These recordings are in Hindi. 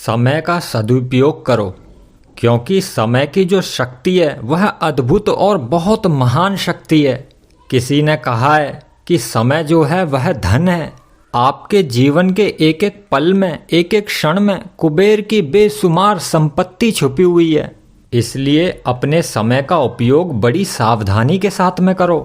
समय का सदुपयोग करो, क्योंकि समय की जो शक्ति है वह अद्भुत और बहुत महान शक्ति है। किसी ने कहा है कि समय जो है वह धन है। आपके जीवन के एक एक पल में, एक एक क्षण में कुबेर की बेशुमार संपत्ति छुपी हुई है। इसलिए अपने समय का उपयोग बड़ी सावधानी के साथ में करो,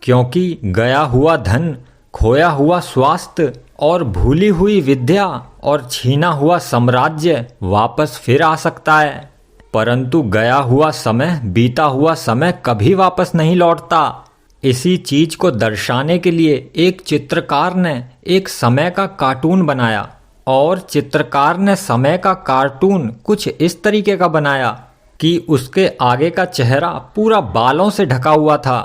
क्योंकि गया हुआ धन, खोया हुआ स्वास्थ्य और भूली हुई विद्या और छीना हुआ साम्राज्य वापस फिर आ सकता है, परंतु गया हुआ समय, बीता हुआ समय कभी वापस नहीं लौटता। इसी चीज को दर्शाने के लिए एक चित्रकार ने एक समय का कार्टून बनाया, और चित्रकार ने समय का कार्टून कुछ इस तरीके का बनाया कि उसके आगे का चेहरा पूरा बालों से ढका हुआ था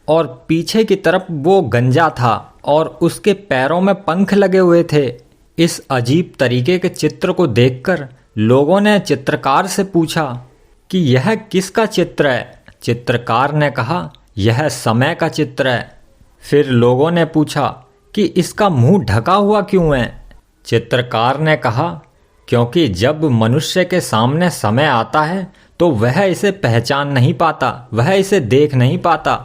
और पीछे की तरफ वो गंजा था और उसके पैरों में पंख लगे हुए थे। इस अजीब तरीके के चित्र को देखकर लोगों ने चित्रकार से पूछा कि यह किसका चित्र है। चित्रकार ने कहा, यह समय का चित्र है। फिर लोगों ने पूछा कि इसका मुंह ढका हुआ क्यों है। चित्रकार ने कहा, क्योंकि जब मनुष्य के सामने समय आता है तो वह इसे पहचान नहीं पाता, वह इसे देख नहीं पाता।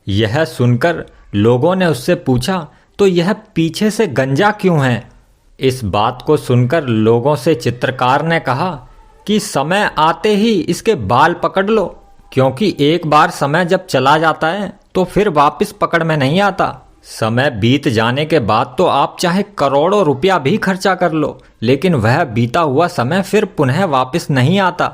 यह सुनकर लोगों ने उससे पूछा, तो यह पीछे से गंजा क्यों है। इस बात को सुनकर लोगों से चित्रकार ने कहा कि समय आते ही इसके बाल पकड़ लो, क्योंकि एक बार समय जब चला जाता है तो फिर वापस पकड़ में नहीं आता। समय बीत जाने के बाद तो आप चाहे करोड़ों रुपया भी खर्चा कर लो, लेकिन वह बीता हुआ समय फिर पुनः वापस नहीं आता।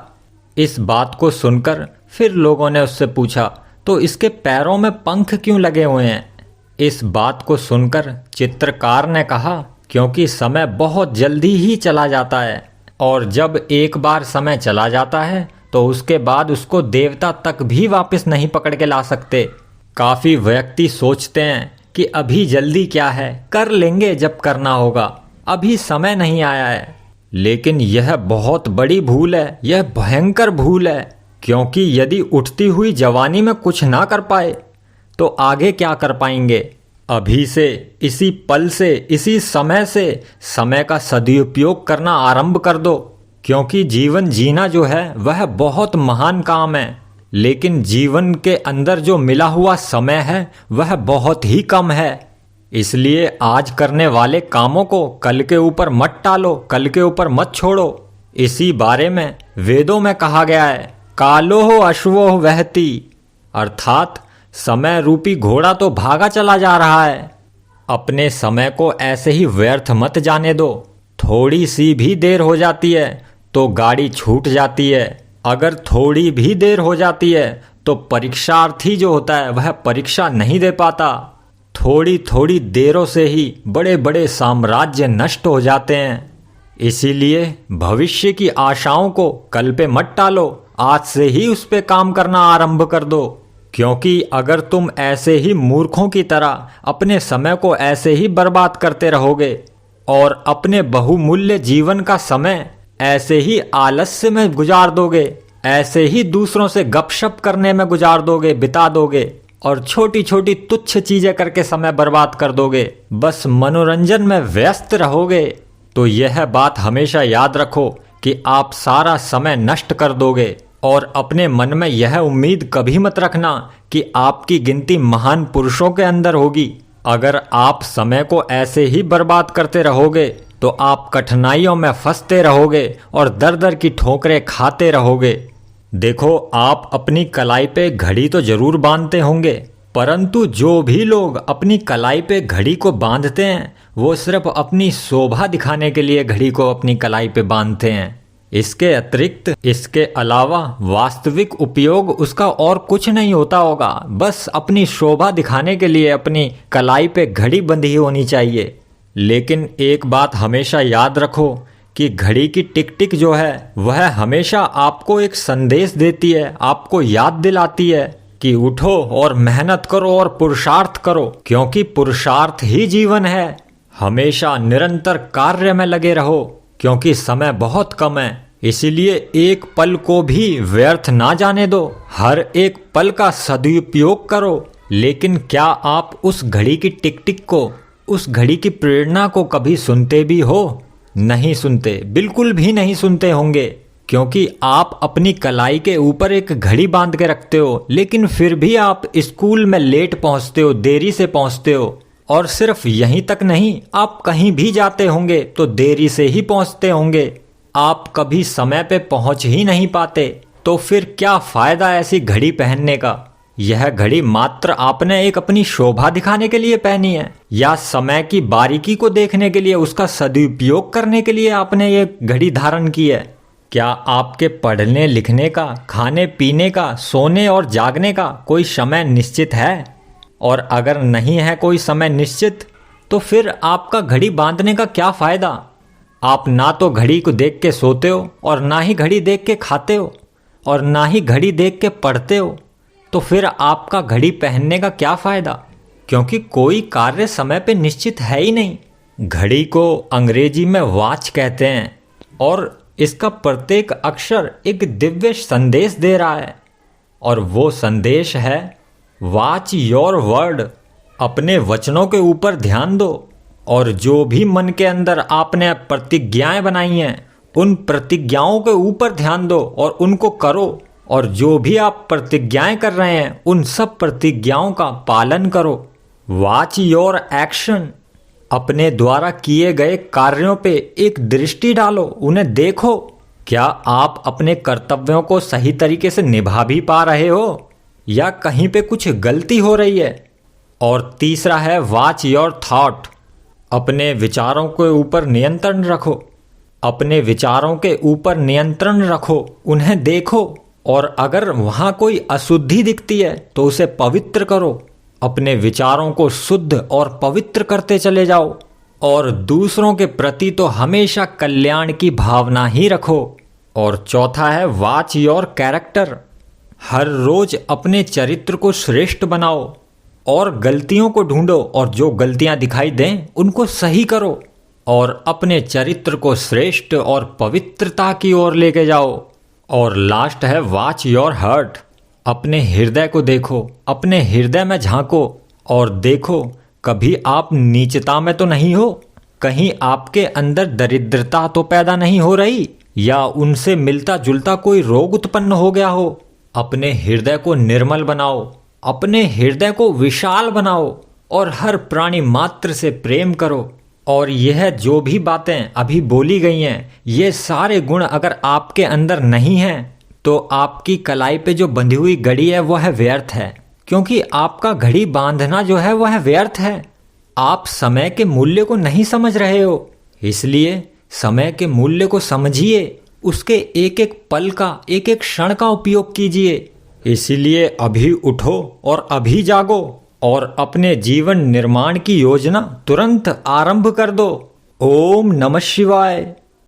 इस बात को सुनकर फिर लोगों ने उससे पूछा, तो इसके पैरों में पंख क्यों लगे हुए हैं। इस बात को सुनकर चित्रकार ने कहा, क्योंकि समय बहुत जल्दी ही चला जाता है, और जब एक बार समय चला जाता है तो उसके बाद उसको देवता तक भी वापस नहीं पकड़ के ला सकते। काफ़ी व्यक्ति सोचते हैं कि अभी जल्दी क्या है, कर लेंगे जब करना होगा, अभी समय नहीं आया है। लेकिन यह बहुत बड़ी भूल है, यह भयंकर भूल है, क्योंकि यदि उठती हुई जवानी में कुछ ना कर पाए तो आगे क्या कर पाएंगे। अभी से, इसी पल से, इसी समय से समय का सदुपयोग करना आरंभ कर दो, क्योंकि जीवन जीना जो है वह बहुत महान काम है, लेकिन जीवन के अंदर जो मिला हुआ समय है वह बहुत ही कम है। इसलिए आज करने वाले कामों को कल के ऊपर मत टालो, कल के ऊपर मत छोड़ो। इसी बारे में वेदों में कहा गया है, कालोह अश्वोह वहति, अर्थात समय रूपी घोड़ा तो भागा चला जा रहा है। अपने समय को ऐसे ही व्यर्थ मत जाने दो। थोड़ी सी भी देर हो जाती है तो गाड़ी छूट जाती है, अगर थोड़ी भी देर हो जाती है तो परीक्षार्थी जो होता है वह परीक्षा नहीं दे पाता। थोड़ी थोड़ी देरों से ही बड़े बड़े साम्राज्य नष्ट हो जाते हैं। इसीलिए भविष्य की आशाओं को कल पे मत टालो, आज से ही उस पे काम करना आरंभ कर दो, क्योंकि अगर तुम ऐसे ही मूर्खों की तरह अपने समय को ऐसे ही बर्बाद करते रहोगे और अपने बहुमूल्य जीवन का समय ऐसे ही आलस्य में गुजार दोगे, ऐसे ही दूसरों से गपशप करने में गुजार दोगे, बिता दोगे और छोटी छोटी तुच्छ चीजें करके समय बर्बाद कर दोगे, बस मनोरंजन में व्यस्त रहोगे, तो यह बात हमेशा याद रखो कि आप सारा समय नष्ट कर दोगे। और अपने मन में यह उम्मीद कभी मत रखना कि आपकी गिनती महान पुरुषों के अंदर होगी। अगर आप समय को ऐसे ही बर्बाद करते रहोगे तो आप कठिनाइयों में फंसते रहोगे और दर दर की ठोकरें खाते रहोगे। देखो, आप अपनी कलाई पे घड़ी तो जरूर बांधते होंगे, परंतु जो भी लोग अपनी कलाई पे घड़ी को बांधते हैं वो सिर्फ अपनी शोभा दिखाने के लिए घड़ी को अपनी कलाई पे बांधते हैं। इसके अतिरिक्त, इसके अलावा वास्तविक उपयोग उसका और कुछ नहीं होता होगा, बस अपनी शोभा दिखाने के लिए अपनी कलाई पे घड़ी बंधी होनी चाहिए। लेकिन एक बात हमेशा याद रखो कि घड़ी की टिक टिक जो है वह हमेशा आपको एक संदेश देती है, आपको याद दिलाती है कि उठो और मेहनत करो और पुरुषार्थ करो, क्योंकि पुरुषार्थ ही जीवन है। हमेशा निरंतर कार्य में लगे रहो, क्योंकि समय बहुत कम है। इसीलिए एक पल को भी व्यर्थ ना जाने दो, हर एक पल का सदुपयोग करो। लेकिन क्या आप उस घड़ी की टिक टिक को, उस घड़ी की प्रेरणा को कभी सुनते भी हो? नहीं सुनते, बिल्कुल भी नहीं सुनते होंगे, क्योंकि आप अपनी कलाई के ऊपर एक घड़ी बांध के रखते हो, लेकिन फिर भी आप स्कूल में लेट पहुंचते हो, देरी से पहुंचते हो। और सिर्फ यहीं तक नहीं, आप कहीं भी जाते होंगे तो देरी से ही पहुंचते होंगे। आप कभी समय पे पहुंच ही नहीं पाते। तो फिर क्या फायदा ऐसी घड़ी पहनने का? यह घड़ी मात्र आपने एक अपनी शोभा दिखाने के लिए पहनी है, या समय की बारीकी को देखने के लिए, उसका सदुपयोग करने के लिए आपने ये घड़ी धारण की है? क्या आपके पढ़ने लिखने का, खाने पीने का, सोने और जागने का कोई समय निश्चित है? और अगर नहीं है कोई समय निश्चित, तो फिर आपका घड़ी बांधने का क्या फायदा? आप ना तो घड़ी को देख के सोते हो, और ना ही घड़ी देख के खाते हो, और ना ही घड़ी देख के पढ़ते हो। तो फिर आपका घड़ी पहनने का क्या फायदा? क्योंकि कोई कार्य समय पे निश्चित है ही नहीं। घड़ी को अंग्रेजी में वॉच कहते हैं, और इसका प्रत्येक अक्षर एक दिव्य संदेश दे रहा है, और वो संदेश है वॉच योर वर्ड। अपने वचनों के ऊपर ध्यान दो, और जो भी मन के अंदर आपने प्रतिज्ञाएं बनाई हैं, उन प्रतिज्ञाओं के ऊपर ध्यान दो और उनको करो। और जो भी आप प्रतिज्ञाएं कर रहे हैं, उन सब प्रतिज्ञाओं का पालन करो। Watch your action. अपने द्वारा किए गए कार्यों पे एक दृष्टि डालो, उन्हें देखो। क्या आप अपने कर्तव्यों को सही तरीके से निभा भी पा रहे हो, या कहीं पे कुछ गलती हो रही है? और तीसरा है वॉच योर थॉट। अपने विचारों के ऊपर नियंत्रण रखो। अपने विचारों के ऊपर नियंत्रण रखो, उन्हें देखो, और अगर वहाँ कोई अशुद्धि दिखती है तो उसे पवित्र करो। अपने विचारों को शुद्ध और पवित्र करते चले जाओ, और दूसरों के प्रति तो हमेशा कल्याण की भावना ही रखो। और चौथा है वॉच योर कैरेक्टर। हर रोज अपने चरित्र को श्रेष्ठ बनाओ, और गलतियों को ढूंढो, और जो गलतियां दिखाई दें उनको सही करो, और अपने चरित्र को श्रेष्ठ और पवित्रता की ओर लेके जाओ। और लास्ट है वॉच योर हार्ट। अपने हृदय को देखो, अपने हृदय में झांको, और देखो कभी आप नीचता में तो नहीं हो, कहीं आपके अंदर दरिद्रता तो पैदा नहीं हो रही, या उनसे मिलता जुलता कोई रोग उत्पन्न हो गया हो। अपने हृदय को निर्मल बनाओ, अपने हृदय को विशाल बनाओ, और हर प्राणी मात्र से प्रेम करो। और यह जो भी बातें अभी बोली गई हैं, ये सारे गुण अगर आपके अंदर नहीं हैं, तो आपकी कलाई पे जो बंधी हुई घड़ी है वह व्यर्थ है, क्योंकि आपका घड़ी बांधना जो है वह व्यर्थ है। आप समय के मूल्य को नहीं समझ रहे हो, इसलिए समय के मूल्य को समझिए, उसके एक एक पल का, एक एक क्षण का उपयोग कीजिए। इसीलिए अभी उठो और अभी जागो, और अपने जीवन निर्माण की योजना तुरंत आरंभ कर दो। ओम नमः शिवाय।